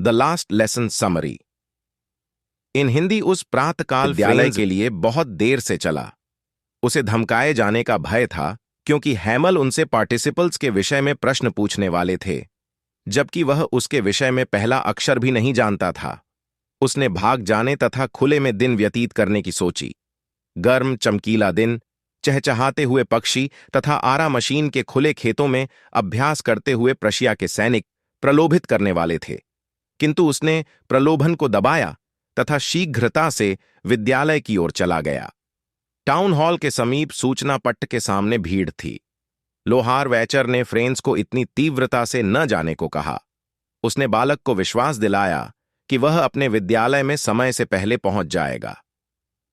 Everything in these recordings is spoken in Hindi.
The last lesson summary. In Hindi उस प्रातःकाल विद्यालय के लिए बहुत देर से चला। उसे धमकाए जाने का भय था क्योंकि हैमल उनसे पार्टिसिपल्स के विषय में प्रश्न पूछने वाले थे, जबकि वह उसके विषय में पहला अक्षर भी नहीं जानता था। उसने भाग जाने तथा खुले में दिन व्यतीत करने की सोची। गर्म चमकीला दिन, चहचहाते हुए पक्षी तथा आरा मशीन के खुले खेतों में अभ्यास करते हुए प्रशिया के सैनिक प्रलोभित करने वाले थे, किंतु उसने प्रलोभन को दबाया तथा शीघ्रता से विद्यालय की ओर चला गया। टाउन हॉल के समीप सूचना पट्ट के सामने भीड़ थी। लोहार वैचर ने फ्रेंस को इतनी तीव्रता से न जाने को कहा। उसने बालक को विश्वास दिलाया कि वह अपने विद्यालय में समय से पहले पहुंच जाएगा।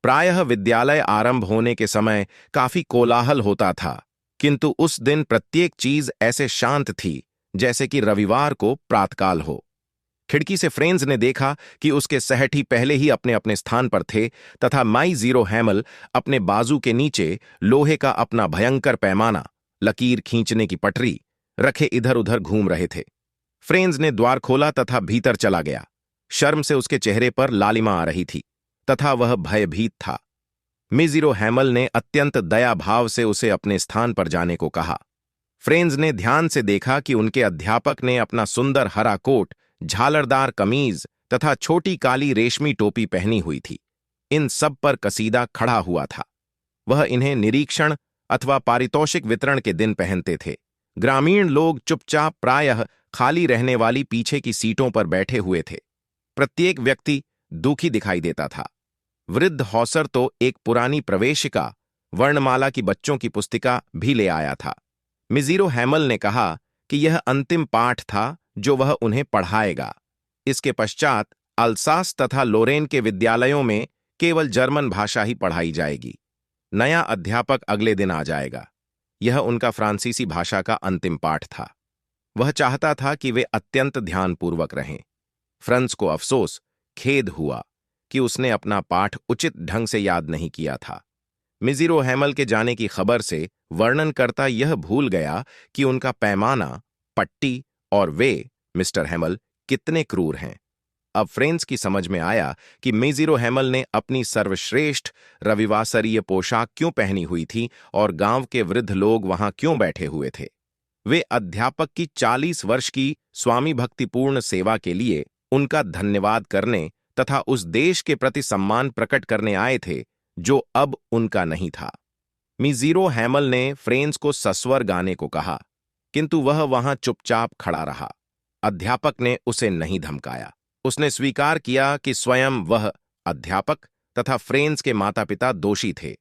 प्रायः विद्यालय आरंभ होने के समय काफी कोलाहल होता था, किंतु उस दिन प्रत्येक चीज ऐसे शांत थी जैसे कि रविवार को प्रातःकाल हो। खिड़की से फ्रेंस ने देखा कि उसके सहठी पहले ही अपने अपने स्थान पर थे तथा माई जीरो हैमल अपने बाजू के नीचे लोहे का अपना भयंकर पैमाना, लकीर खींचने की पटरी रखे इधर उधर घूम रहे थे। फ्रेंस ने द्वार खोला तथा भीतर चला गया। शर्म से उसके चेहरे पर लालिमा आ रही थी तथा वह भयभीत था। मिजीरो हैमल ने अत्यंत दया भाव से उसे अपने स्थान पर जाने को कहा। फ्रेंस ने ध्यान से देखा कि उनके अध्यापक ने अपना सुंदर हरा कोट, झालरदार कमीज तथा छोटी काली रेशमी टोपी पहनी हुई थी। इन सब पर कसीदा खड़ा हुआ था। वह इन्हें निरीक्षण अथवा पारितोषिक वितरण के दिन पहनते थे। ग्रामीण लोग चुपचाप प्रायः खाली रहने वाली पीछे की सीटों पर बैठे हुए थे। प्रत्येक व्यक्ति दुखी दिखाई देता था। वृद्ध हौसर तो एक पुरानी प्रवेशिका, वर्णमाला की बच्चों की पुस्तिका भी ले आया था। मिजीरो हैमल ने कहा कि यह अंतिम पाठ था जो वह उन्हें पढ़ाएगा। इसके पश्चात अल्सास तथा लोरेन के विद्यालयों में केवल जर्मन भाषा ही पढ़ाई जाएगी। नया अध्यापक अगले दिन आ जाएगा। यह उनका फ्रांसीसी भाषा का अंतिम पाठ था। वह चाहता था कि वे अत्यंत ध्यानपूर्वक रहें। फ्रांस को अफसोस, खेद हुआ कि उसने अपना पाठ उचित ढंग से याद नहीं किया था। मिजीरो हैमल के जाने की खबर से वर्णनकर्ता यह भूल गया कि उनका पैमाना, पट्टी और वे, मिस्टर हैमल, कितने क्रूर हैं। अब फ्रेंस की समझ में आया कि मिजीरो हैमल ने अपनी सर्वश्रेष्ठ रविवासरीय पोशाक क्यों पहनी हुई थी और गांव के वृद्ध लोग वहां क्यों बैठे हुए थे। वे अध्यापक की 40 वर्ष की स्वामी भक्तिपूर्ण सेवा के लिए उनका धन्यवाद करने तथा उस देश के प्रति सम्मान प्रकट करने आए थे जो अब उनका नहीं था। मिजीरो हैमल ने फ्रेंस को सस्वर गाने को कहा, किंतु वह वहां चुपचाप खड़ा रहा। अध्यापक ने उसे नहीं धमकाया। उसने स्वीकार किया कि स्वयं वह, अध्यापक तथा फ्रेंस के माता पिता दोषी थे।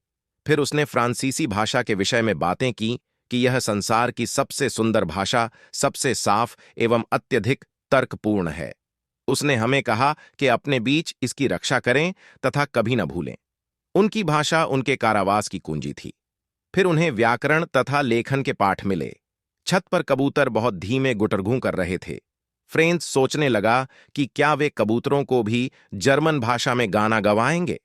फिर उसने फ्रांसीसी भाषा के विषय में बातें की कि यह संसार की सबसे सुंदर भाषा, सबसे साफ एवं अत्यधिक तर्कपूर्ण है। उसने हमें कहा कि अपने बीच इसकी रक्षा करें तथा कभी न भूलें। उनकी भाषा उनके कारावास की कुंजी थी। फिर उन्हें व्याकरण तथा लेखन के पाठ मिले। छत पर कबूतर बहुत धीमे गुटरगूं कर रहे थे। फ्रेंस सोचने लगा कि क्या वे कबूतरों को भी जर्मन भाषा में गाना गवाएंगे।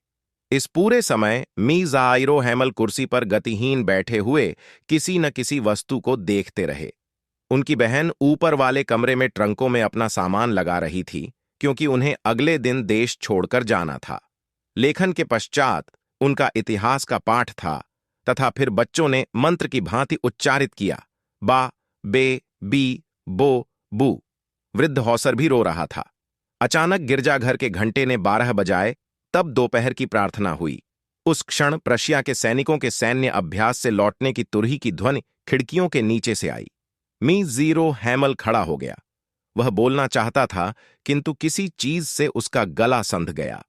इस पूरे समय मिज़ाइरो हैमल कुर्सी पर गतिहीन बैठे हुए किसी न किसी वस्तु को देखते रहे। उनकी बहन ऊपर वाले कमरे में ट्रंकों में अपना सामान लगा रही थी, क्योंकि उन्हें अगले दिन देश छोड़कर जाना था। लेखन के पश्चात उनका इतिहास का पाठ था तथा फिर बच्चों ने मंत्र की भांति उच्चारित किया, बा, बे, बी, बो, बू। वृद्ध हौसर भी रो रहा था। अचानक गिरजाघर के घंटे ने 12 बजाए, तब दोपहर की प्रार्थना हुई। उस क्षण प्रशिया के सैनिकों के सैन्य अभ्यास से लौटने की तुरही की ध्वनि खिड़कियों के नीचे से आई। मिजीरो हैमल खड़ा हो गया। वह बोलना चाहता था, किंतु किसी चीज से उसका गला संध गया।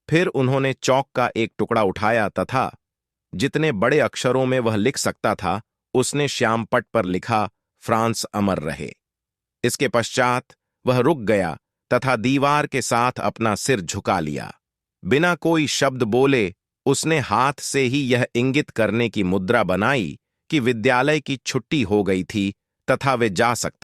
फिर उन्होंने चौक का एक टुकड़ा उठाया तथा जितने बड़े अक्षरों में वह लिख सकता था, उसने श्यामपट पर लिखा, फ्रांस अमर रहे। इसके पश्चात वह रुक गया तथा दीवार के साथ अपना सिर झुका लिया। बिना कोई शब्द बोले उसने हाथ से ही यह इंगित करने की मुद्रा बनाई कि विद्यालय की छुट्टी हो गई थी तथा वे जा सकते